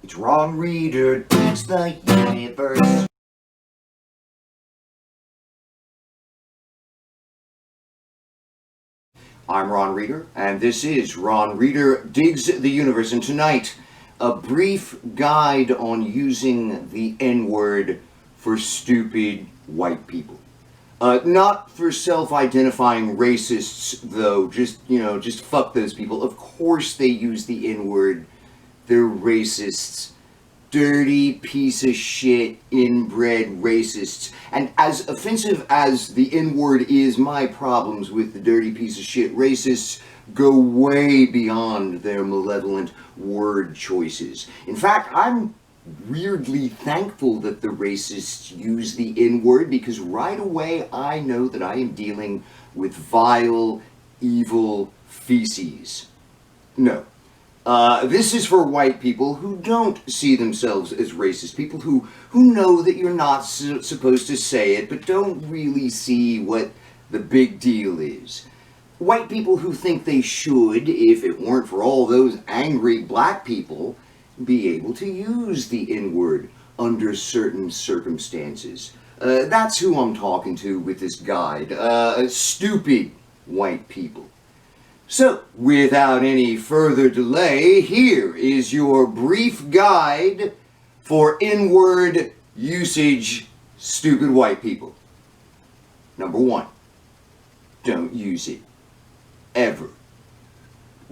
It's Ron Reader Digs the Universe. I'm Ron Reader, and this is Ron Reader Digs the Universe. And tonight, a brief guide on using the N-word for stupid white people. Not for self-identifying racists, though. Just fuck those people. Of course they use the N-word. They're racists. Dirty piece of shit, inbred racists. And as offensive as the N-word is, my problems with the dirty piece of shit racists go way beyond their malevolent word choices. In fact, I'm weirdly thankful that the racists use the N-word, because right away I know that I am dealing with vile, evil feces. No. This is for white people who don't see themselves as racist, people who know that you're not supposed to say it, but don't really see what the big deal is. White people who think they should, if it weren't for all those angry black people, be able to use the N-word under certain circumstances. That's who I'm talking to with this guide. Stupid white people. So, without any further delay, here is your brief guide for N-word usage, stupid white people. Number 1, don't use it. Ever.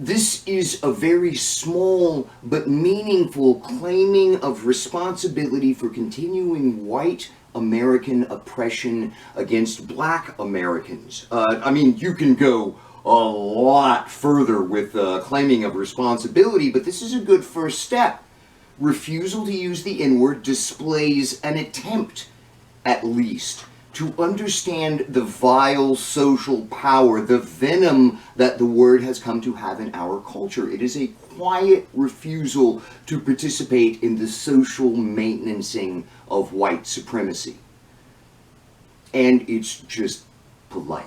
This is a very small but meaningful claiming of responsibility for continuing white American oppression against black Americans. You can go a lot further with claiming of responsibility, but this is a good first step. Refusal to use the N-word displays an attempt, at least, to understand the vile social power, the venom that the word has come to have in our culture. It is a quiet refusal to participate in the social maintenancing of white supremacy. And it's just polite.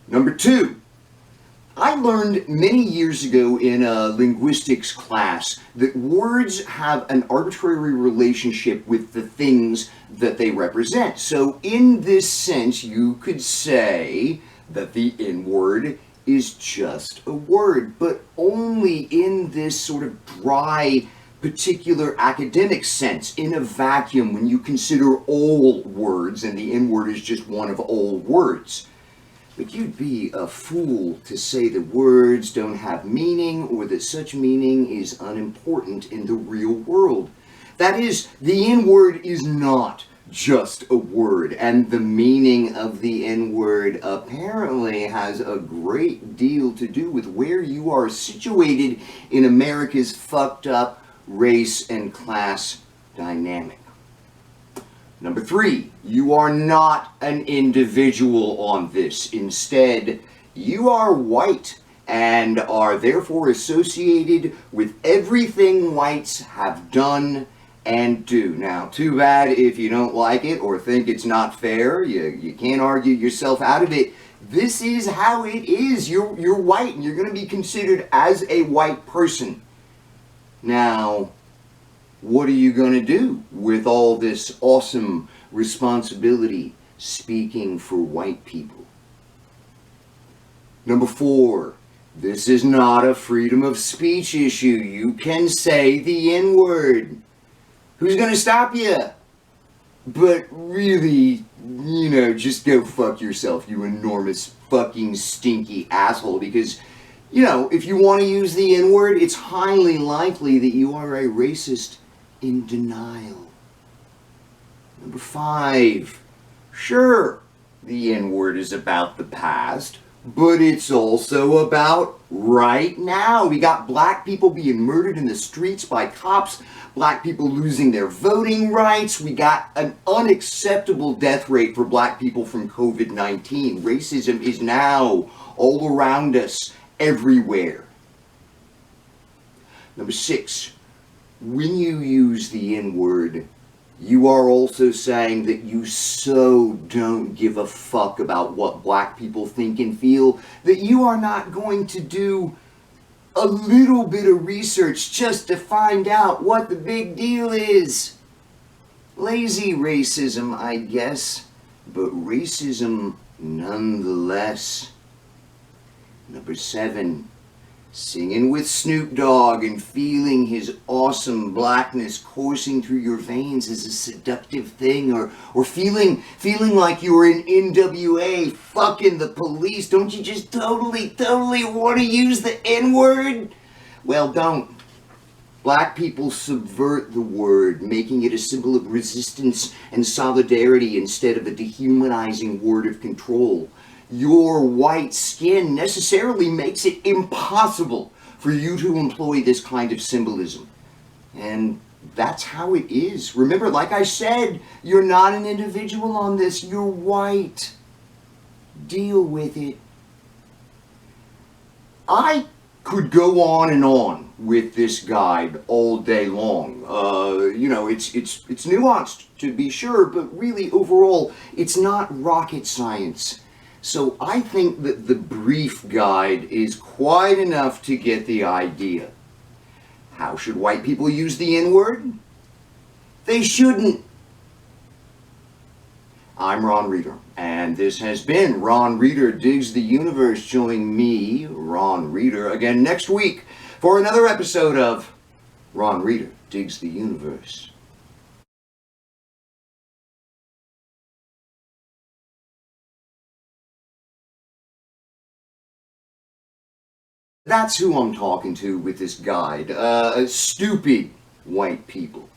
Number 2, I learned many years ago in a linguistics class that words have an arbitrary relationship with the things that they represent. So in this sense, you could say that the N-word is just a word, but only in this sort of dry, particular academic sense, in a vacuum, when you consider all words, and the N-word is just one of all words. But you'd be a fool to say that words don't have meaning, or that such meaning is unimportant in the real world. That is, the N-word is not just a word, and the meaning of the N-word apparently has a great deal to do with where you are situated in America's fucked up race and class dynamic. Number 3, you are not an individual on this. Instead, you are white and are therefore associated with everything whites have done and do. Now, too bad if you don't like it or think it's not fair. You can't argue yourself out of it. This is how it is. You're white and you're going to be considered as a white person. Now, what are you going to do with all this awesome responsibility speaking for white people? Number 4, this is not a freedom of speech issue. You can say the N-word. Who's going to stop you? But really, just go fuck yourself, you enormous fucking stinky asshole, because if you want to use the N-word, it's highly likely that you are a racist in denial. Number 5, sure, the N-word is about the past, but it's also about right now. We got black people being murdered in the streets by cops, black people losing their voting rights. We got an unacceptable death rate for black people from COVID-19. Racism is now all around us, everywhere. Number 6, when you use the N-word, you are also saying that you so don't give a fuck about what black people think and feel that you are not going to do a little bit of research just to find out what the big deal is. Lazy racism, I guess, but racism nonetheless. Number 7. Singing with Snoop Dogg and feeling his awesome blackness coursing through your veins is a seductive thing, or feeling like you were in NWA fucking the police. Don't you just totally want to use the N-word? Well, don't. Black people subvert the word, making it a symbol of resistance and solidarity instead of a dehumanizing word of control. Your white skin necessarily makes it impossible for you to employ this kind of symbolism. And that's how it is. Remember, like I said, you're not an individual on this. You're white. Deal with it. I could go on and on with this guide all day long. It's nuanced to be sure, but really overall, it's not rocket science. So I think that the brief guide is quite enough to get the idea. How should white people use the N-word? They shouldn't. I'm Ron Reeder, and this has been Ron Reeder Digs the Universe. Join me, Ron Reeder, again next week for another episode of Ron Reeder Digs the Universe. That's who I'm talking to with this guide. Stupid white people.